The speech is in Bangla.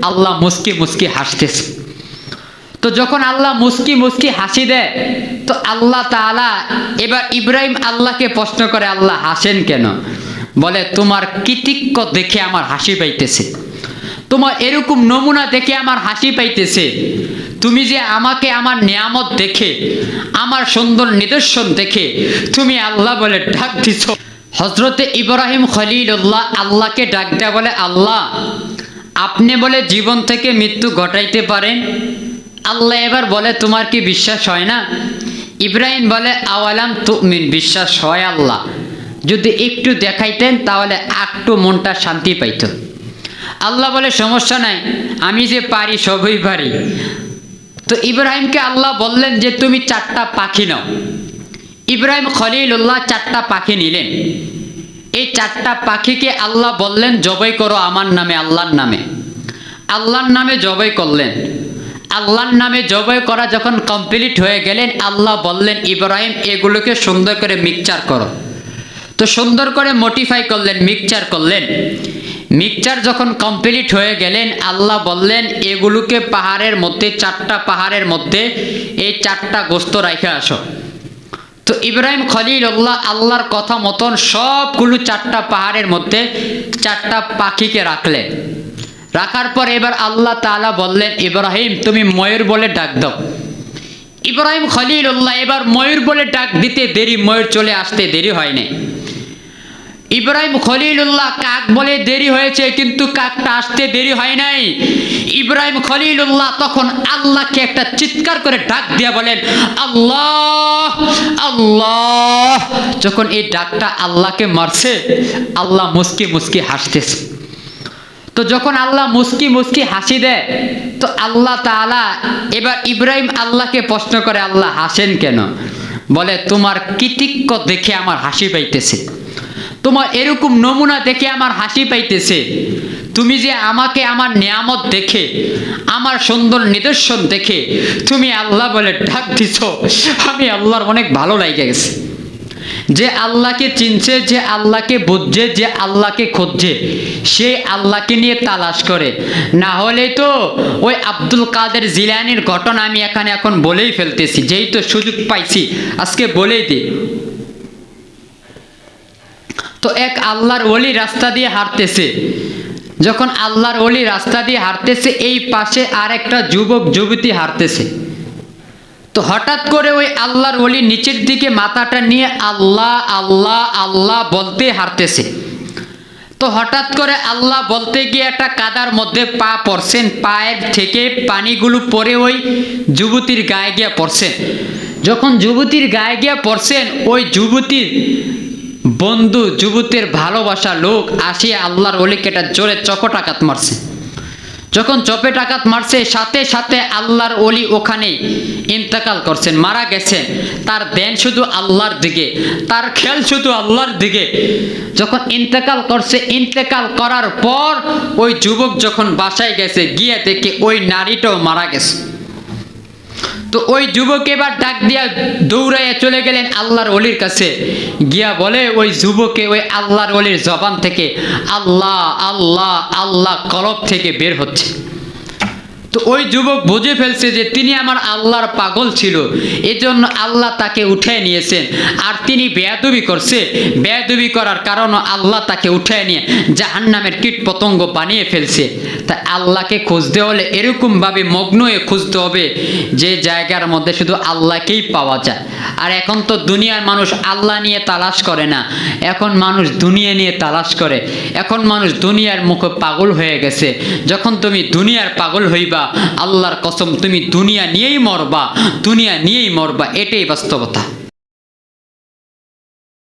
আল্লাহ মুস্কি মুস্কি হাসতেছে। তো যখন আল্লাহ মুস্কি মুস্কি হাসি দেয়, তো আল্লাহ তাআলা এবার ইব্রাহিম আল্লাহকে প্রশ্ন করে, আল্লাহ হাসেন কেন? বলে, তোমার কৃতিত্ব দেখে আমার হাসি পাইতেছে, তোমার এরকম নমুনা দেখে আমার হাসি পাইতেছে। তুমি যে আমাকে আমার নিয়ামত দেখে, আমার সুন্দর নিদর্শন দেখে তুমি আল্লাহ বলে ডাক দিছ। হযরতে ইব্রাহিম খলিলুল্লাহ আল্লাহকে ডাক দেয়া বলে, আল্লাহ আপনি বলে জীবন থেকে মৃত্যু ঘটাইতে পারেন। আল্লাহ এবার বলে, তোমার কি বিশ্বাস হয় না? ইব্রাহিম বলে, আওয়ালাম তুমিন, বিশ্বাস হয় আল্লাহ, যদি একটু দেখাইতেন তাহলে একটু মনটা শান্তি পাইত। আল্লাহ বলে, সমস্যা নাই, আমি যে পারি সবই পারি। তো ইব্রাহিমকে আল্লাহ বললেন যে তুমি 4টা পাখি নাও। ইব্রাহিম খলিলুল্লাহ 4টা পাখি নিলেন। এই 4টা পাখিকে আল্লাহ বললেন জবাই করো আমার নামে, আল্লাহর নামে। আল্লাহর নামে জবাই করলেন। আল্লাহর নামে জবাই করা যখন কমপ্লিট হয়ে গেলেন, আল্লাহ বললেন এব্রাহিম এগুলোকে সুন্দর করে মিক্সচার করো। তো সুন্দর করে মডিফাই করলেন, মিক্সচার করলেন। মিক্সচার যখন কমপ্লিট হয়ে গেলেন, আল্লাহ বললেন এগুলোকে পাহাড়ের মধ্যে, 4টা পাহাড়ের মধ্যে এই 4টা গোস্ত রাখে আসো। তো ইব্রাহিম খলিলুল্লাহ আল্লাহর কথা মতন সবগুলো 4টা পাহাড়ের মধ্যে 4টা পাখিকে রাখলেন। রাখার পর এবার আল্লাহ তাআলা বললেন, ইব্রাহিম তুমি ময়ূর বলে ডাক দাও। ইব্রাহিম খলিলুল্লাহ এবার ময়ূর বলে ডাক দিতে দেরি, ময়ূর চলে আসতে দেরি হয়নি। ইব্রাহিম খলিলুল্লাহ কাক বলে দেরি হয়েছে, কিন্তু কাকটা আসতে দেরি হয় নাই। ইব্রাহিম খলিলুল্লাহ তখন আল্লাহকে একটা চিৎকার করে ডাক দিয়া বলেন, আল্লাহ আল্লাহ। যখন এই ডাকটা আল্লাহকে মারছে, আল্লাহ মুস্কি মুস্কি হাসতেছে। তো যখন আল্লাহ মুস্কি মুস্কি হাসি দেয়, তো আল্লাহ তাআলা এবার ইব্রাহিম আল্লাহকে প্রশ্ন করে, আল্লাহ হাসেন কেন? বলে, তোমার কৃতিত্ব দেখে আমার হাসি পাইতেছে, তোমার এরকম নমুনা দেখে আমার হাসি পাইতেছে। তুমি যে আমাকে আমার নিয়ামত দেখে, আমার সুন্দর নিদর্শন দেখে তুমি আল্লাহ বলে ডাক দিছ, আমি আল্লাহর অনেক ভালো লাগে গেছে। যে আল্লাহকে চিনছে, যে আল্লাহকে বুঝছে, যে আল্লাহকে খুঁজছে, সে আল্লাহকে নিয়ে তালাশ করে। না হলে তো ওই আব্দুল কাদের জিলানির ঘটনা আমি এখানে এখন বলেই ফেলতেছি, যেই তো সুযোগ পাইছি আজকে বলেই দিই। তো এক আল্লাহর ওলি রাস্তা দিয়ে হাঁটতেছে। যখন আল্লাহর ওলি রাস্তা দিয়ে হাঁটতেছে, এই পাশে আর একটা যুবক যুবতী হাঁটতেছে। তো হঠাৎ করে ওই আল্লাহর ওলি নিচের দিকে মাথাটা নিয়ে আল্লাহ আল্লাহ আল্লাহ বলতে হাঁটতেছে। তো হঠাৎ করে আল্লাহ বলতে গিয়ে একটা কাদার মধ্যে পা পড়ছেন, পায়ের থেকে পানিগুলো পরে ওই যুবতীর গায়ে গিয়ে পড়ছেন। যখন যুবতীর গায়ে গিয়ে পড়ছেন, ওই যুবতীর বন্ধু, যুবতীর ভালোবাসা লোক আসিয়া আল্লাহর ওলিকে একটা জোরে চপেটাঘাত মারছে। যখন চপেটাঘাত মারছে, সাথে সাথে আল্লাহর ওলি ওখানে ইন্তেকাল করছেন, মারা গেছেন। তার ধ্যান শুধু আল্লাহর দিকে, তার খেয়াল শুধু আল্লাহর দিকে। যখন ইন্তেকাল করছে, ইন্তেকাল করার পর ওই যুবক যখন বাসায় গেছে, গিয়ে দেখে ওই নারীটাও মারা গেছে। তো ওই যুবক এবার ডাক দিয়া দৌড়াইয়া চলে গেলেন আল্লাহর ওলির কাছে। গিয়া বলে ওই যুবকে, ওই আল্লাহর ওলির জবান থেকে আল্লাহ আল্লাহ আল্লাহ কলব থেকে বের হচ্ছে। তো ওই যুবক বুঝে ফেলছে যে তিনি আমার আল্লাহর পাগল ছিল, এজন্য আল্লাহ তাকে উঠায় নিয়েছেন। আর তিনি বেয়াদবি করছে, বেয়াদবি করার কারণে আল্লাহ তাকে উঠায় নিয়ে জাহান্নামের কীট পতঙ্গ বানিয়ে ফেলছে। তাই আল্লাহকে খুঁজতে হলে এরকমভাবে মগ্ন হয়ে খুঁজতে হবে যে জায়গার মধ্যে শুধু আল্লাহকেই পাওয়া যায়। আর এখন তো দুনিয়ার মানুষ আল্লাহ নিয়ে তালাশ করে না, এখন মানুষ দুনিয়া নিয়ে তালাশ করে। এখন মানুষ দুনিয়ার মুখে পাগল হয়ে গেছে। যখন তুমি দুনিয়ার পাগল হইবা, আল্লাহর কসম তুমি দুনিয়া নিয়েই মরবা, দুনিয়া নিয়েই মরবা, এটাই বাস্তবতা।